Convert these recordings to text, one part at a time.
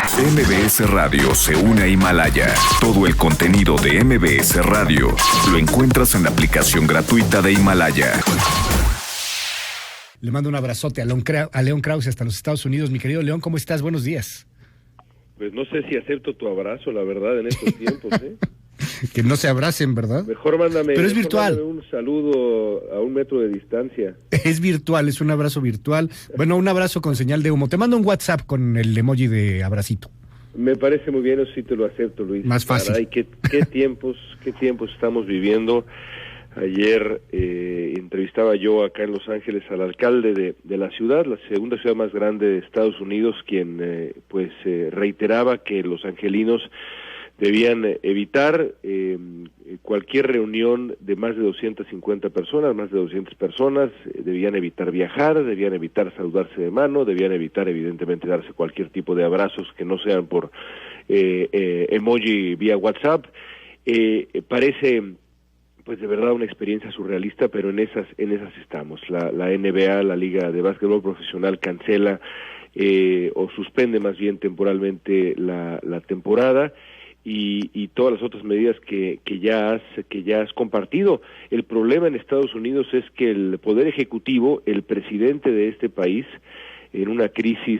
MBS Radio se une a Himalaya. Todo el contenido de MBS Radio lo encuentras en la aplicación gratuita de Himalaya. Le mando un abrazote a León Krause hasta los Estados Unidos. Mi querido León, ¿cómo estás? Buenos días. Pues no sé si acepto tu abrazo, la verdad, en estos tiempos, ¿eh? Que no se abracen, ¿verdad? Mejor mándame, pero es virtual. Mándame un saludo a 1 metro de distancia. Es virtual, es un abrazo virtual. Bueno, un abrazo con señal de humo. Te mando un WhatsApp con el emoji de abracito. Me parece muy bien, eso sí te lo acepto, Luis. Más fácil. Caray, qué tiempos estamos viviendo. Ayer entrevistaba yo acá en Los Ángeles al alcalde de la ciudad, la segunda ciudad más grande de Estados Unidos, quien reiteraba que los angelinos debían evitar cualquier reunión de más de 250 personas, más de 200 personas, debían evitar viajar, debían evitar saludarse de mano, debían evitar evidentemente darse cualquier tipo de abrazos que no sean por emoji vía WhatsApp. Parece pues de verdad una experiencia surrealista, pero en esas estamos. La NBA, la Liga de Básquetbol Profesional, cancela o suspende más bien temporalmente la temporada. Y todas las otras medidas que ya has compartido. El problema en Estados Unidos es que el Poder Ejecutivo, el presidente de este país, en una crisis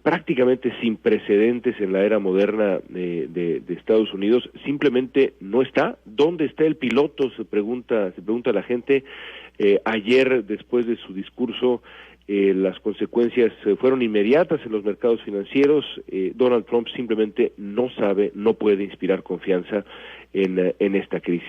prácticamente sin precedentes en la era moderna de Estados Unidos, simplemente no está. ¿Dónde está el piloto? Se pregunta la gente. Ayer, después de su discurso, las consecuencias fueron inmediatas en los mercados financieros. Donald Trump simplemente no puede inspirar confianza en esta crisis.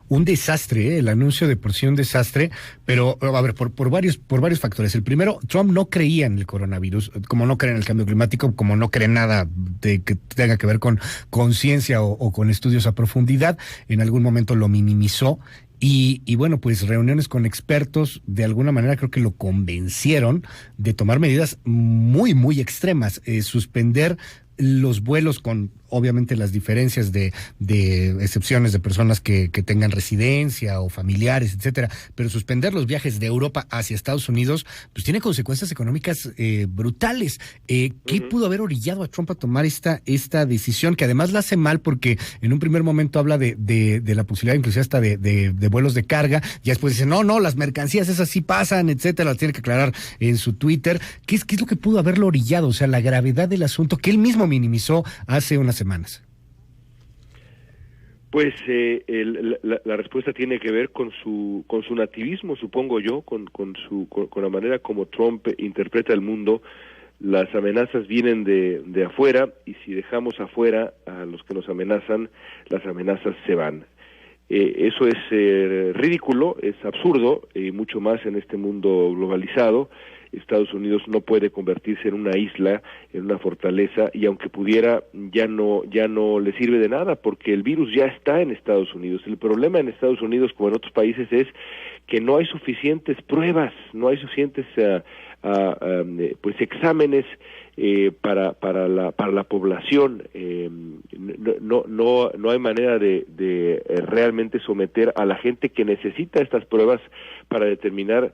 Un desastre, el anuncio de por sí un desastre, pero a ver, por varios factores. El primero, Trump no creía en el coronavirus, como no cree en el cambio climático, como no cree nada de que tenga que ver con ciencia o con estudios a profundidad. En algún momento lo minimizó. Y bueno, pues reuniones con expertos, de alguna manera creo que lo convencieron de tomar medidas muy, muy extremas, suspender los vuelos con obviamente las diferencias de excepciones de personas que tengan residencia o familiares, etcétera, pero suspender los viajes de Europa hacia Estados Unidos, pues tiene consecuencias económicas brutales. ¿Qué pudo haber orillado a Trump a tomar esta decisión? Que además la hace mal porque en un primer momento habla de la posibilidad inclusive hasta de vuelos de carga, y después dice, no, las mercancías esas sí pasan, etcétera, las tiene que aclarar en su Twitter. ¿Qué es lo que pudo haberlo orillado? O sea, la gravedad del asunto que él mismo minimizó hace unas semanas. Pues la respuesta tiene que ver con su nativismo, supongo yo, con la manera como Trump interpreta el mundo. Las amenazas vienen de afuera, y si dejamos afuera a los que nos amenazan, las amenazas se van. Eso es ridículo, es absurdo, y mucho más en este mundo globalizado. Estados Unidos no puede convertirse en una isla, en una fortaleza, y aunque pudiera, ya no le sirve de nada, porque el virus ya está en Estados Unidos. El problema en Estados Unidos, como en otros países, es que no hay suficientes pruebas, no hay suficientes pues exámenes para la población. No hay manera de realmente someter a la gente que necesita estas pruebas para determinar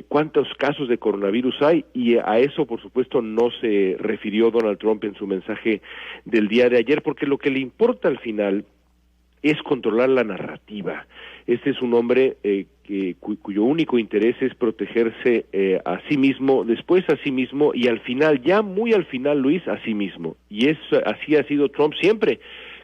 cuántos casos de coronavirus hay, y a eso por supuesto no se refirió Donald Trump en su mensaje del día de ayer, porque lo que le importa al final es controlar la narrativa. Este es un hombre cuyo único interés es protegerse a sí mismo, después a sí mismo, y al final, ya muy al final, Luis, a sí mismo. Y así ha sido Trump siempre,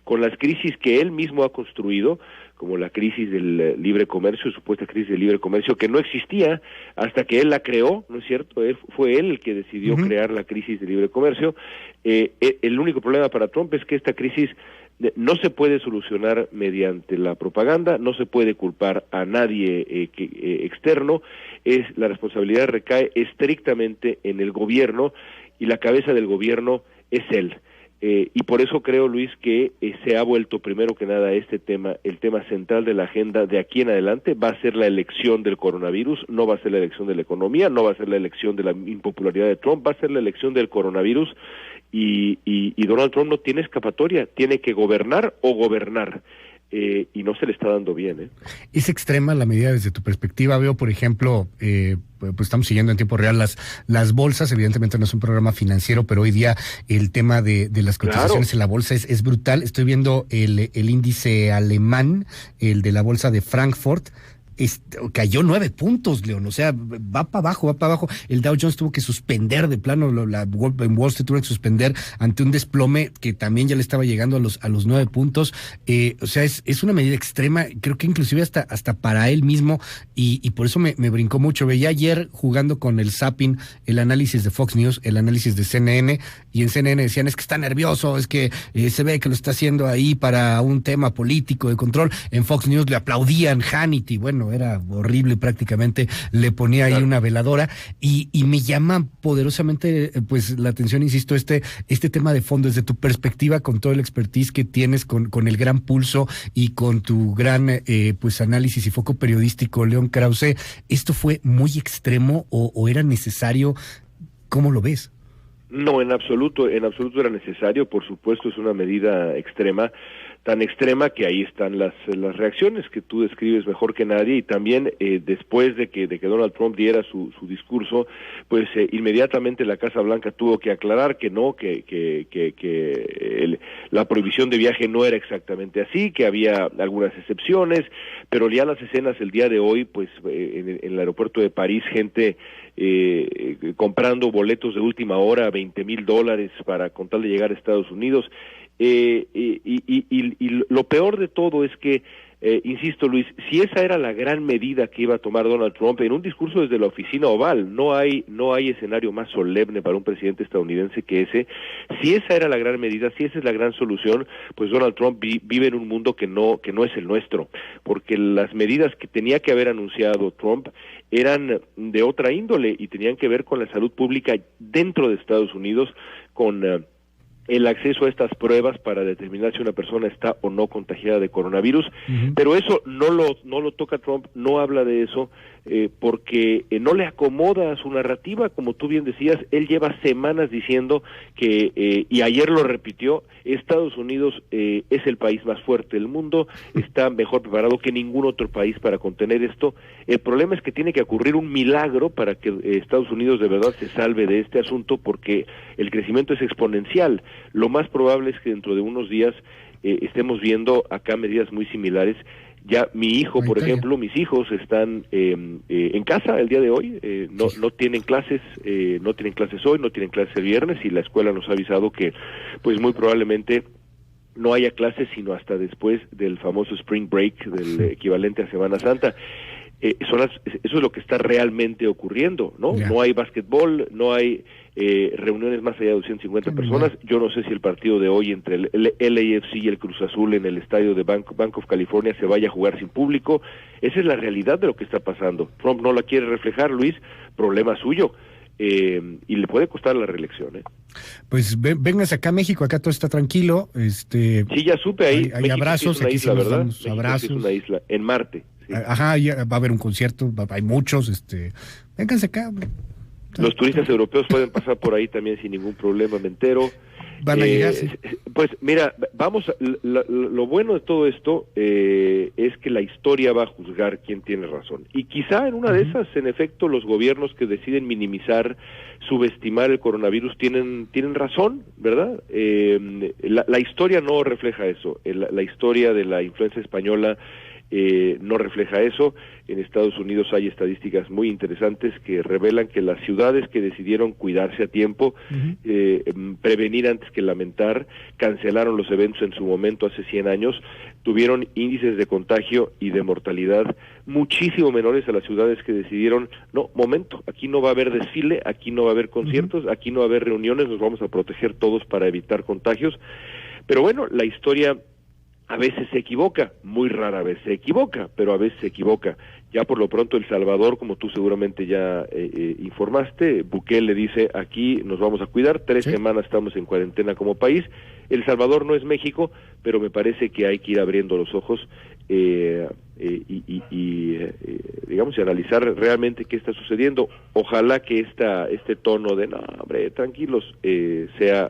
con las crisis que él mismo ha construido, como la crisis del libre comercio, supuesta crisis del libre comercio, que no existía hasta que él la creó, ¿no es cierto? Fue él el que decidió crear la crisis del libre comercio. El único problema para Trump es que esta crisis no se puede solucionar mediante la propaganda, no se puede culpar a nadie externo, la responsabilidad recae estrictamente en el gobierno, y la cabeza del gobierno es él. Y por eso creo, Luis, que se ha vuelto primero que nada este tema, el tema central de la agenda de aquí en adelante. Va a ser la elección del coronavirus, no va a ser la elección de la economía, no va a ser la elección de la impopularidad de Trump, va a ser la elección del coronavirus, y Donald Trump no tiene escapatoria, tiene que gobernar o gobernar. y no se le está dando bien, ¿eh? ¿Es extrema la medida desde tu perspectiva? Veo, por ejemplo, pues estamos siguiendo en tiempo real las bolsas, evidentemente no es un programa financiero, pero hoy día el tema de las cotizaciones en la bolsa es brutal. Estoy viendo el índice alemán, el de la bolsa de Frankfurt. Cayó 9 puntos, León, o sea, va para abajo. El Dow Jones tuvo que suspender de plano, en Wall Street tuvo que suspender ante un desplome que también ya le estaba llegando a los 9 puntos. O sea, es una medida extrema, creo que inclusive hasta para él mismo, y por eso me brincó mucho. Veía ayer jugando con el zapping el análisis de Fox News, el análisis de CNN, y en CNN decían, es que está nervioso, es que se ve que lo está haciendo ahí para un tema político de control. En Fox News le aplaudían Hannity, bueno, era horrible, prácticamente le ponía ahí una veladora, y me llama poderosamente pues la atención, insisto, este tema de fondo, desde tu perspectiva, con todo el expertise que tienes, con el gran pulso y con tu gran pues análisis y foco periodístico, León Krause. ¿Esto fue muy extremo o era necesario? ¿Cómo lo ves? No, en absoluto era necesario. Por supuesto, es una medida extrema, tan extrema que ahí están las reacciones que tú describes mejor que nadie, y también después de que Donald Trump diera su discurso, pues inmediatamente la Casa Blanca tuvo que aclarar que no, que la prohibición de viaje no era exactamente así, que había algunas excepciones, pero ya las escenas el día de hoy, pues en el aeropuerto de París, gente comprando boletos de última hora, $20,000 con tal de llegar a Estados Unidos. Y lo peor de todo es que, insisto, Luis, si esa era la gran medida que iba a tomar Donald Trump en un discurso desde la oficina oval, no hay escenario más solemne para un presidente estadounidense que ese. Si esa era la gran medida, si esa es la gran solución, pues Donald Trump vive en un mundo que no es el nuestro, porque las medidas que tenía que haber anunciado Trump eran de otra índole y tenían que ver con la salud pública dentro de Estados Unidos, con el acceso a estas pruebas para determinar si una persona está o no contagiada de coronavirus, pero eso no lo toca Trump, no habla de eso, porque no le acomoda a su narrativa. Como tú bien decías, él lleva semanas diciendo que, y ayer lo repitió, Estados Unidos es el país más fuerte del mundo, está mejor preparado que ningún otro país para contener esto. El problema es que tiene que ocurrir un milagro para que Estados Unidos de verdad se salve de este asunto, porque el crecimiento es exponencial. Lo más probable es que dentro de unos días estemos viendo acá medidas muy similares. Ya mi hijo, por ejemplo, mis hijos están en casa el día de hoy, no tienen clases, hoy, no tienen clases el viernes, y la escuela nos ha avisado que pues muy probablemente no haya clases sino hasta después del famoso Spring Break, del equivalente a Semana Santa. Eso es lo que está realmente ocurriendo, ¿no? Yeah. No hay básquetbol, no hay reuniones más allá de 250 personas. Yo no sé si el partido de hoy entre el LAFC y el Cruz Azul en el estadio de Bank of California se vaya a jugar sin público. Esa es la realidad de lo que está pasando. Trump no la quiere reflejar, Luis, problema suyo. Y le puede costar la reelección, ¿eh? Pues véngase acá a México, acá todo está tranquilo. Sí, ya supe, ahí hay abrazos, sí es una aquí isla, sí nos ¿verdad? damos abrazos. Sí es una isla, en Marte. Sí. Ajá, ya va a haber un concierto, hay muchos, vénganse acá. Los turistas europeos pueden pasar por ahí también sin ningún problema, me entero. Van a llegar, sí. Pues mira, lo bueno de todo esto es que la historia va a juzgar quién tiene razón. Y quizá en una de esas, en efecto, los gobiernos que deciden minimizar, subestimar el coronavirus tienen razón, ¿verdad? La historia no refleja eso. La historia de la influenza española no refleja eso. En Estados Unidos hay estadísticas muy interesantes que revelan que las ciudades que decidieron cuidarse a tiempo, prevenir antes que lamentar, cancelaron los eventos en su momento hace 100 años, tuvieron índices de contagio y de mortalidad muchísimo menores a las ciudades que decidieron, no, momento, aquí no va a haber desfile, aquí no va a haber conciertos, aquí no va a haber reuniones, nos vamos a proteger todos para evitar contagios. Pero bueno, la historia a veces se equivoca, muy rara vez se equivoca, pero a veces se equivoca. Ya por lo pronto El Salvador, como tú seguramente ya informaste, Bukele dice, aquí nos vamos a cuidar, 3 semanas estamos en cuarentena como país. El Salvador no es México, pero me parece que hay que ir abriendo los ojos digamos, y analizar realmente qué está sucediendo. Ojalá que este tono de, no, hombre, tranquilos, sea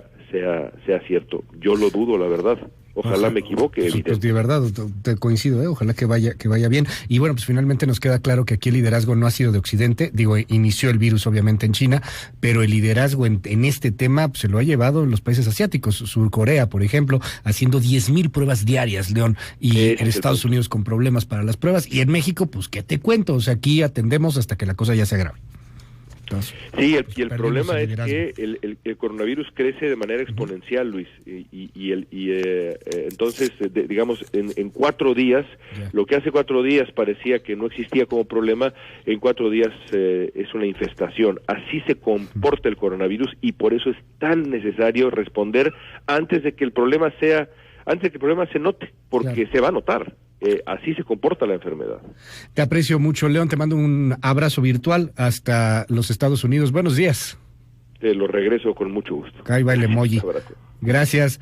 cierto. Yo lo dudo, la verdad. Ojalá me equivoque, pues de verdad, te coincido, ojalá que vaya bien. Y bueno, pues finalmente nos queda claro que aquí el liderazgo no ha sido de Occidente, digo, inició el virus obviamente en China, pero el liderazgo en este tema pues, se lo ha llevado los países asiáticos, Surcorea, por ejemplo, haciendo 10,000 pruebas diarias, León, y en Estados Unidos con problemas para las pruebas, y en México, pues, ¿qué te cuento? O sea, aquí atendemos hasta que la cosa ya se agrave. Entonces, sí, y el problema es que el coronavirus crece de manera exponencial, Luis, entonces, digamos, en 4 días, lo que hace 4 días parecía que no existía como problema, en 4 días es una infestación. Así se comporta el coronavirus y por eso es tan necesario responder antes de que el problema se note, porque se va a notar. Así se comporta la enfermedad. Te aprecio mucho, León, te mando un abrazo virtual hasta los Estados Unidos. Buenos días. Te lo regreso con mucho gusto. Ahí va el emoji. Gracias.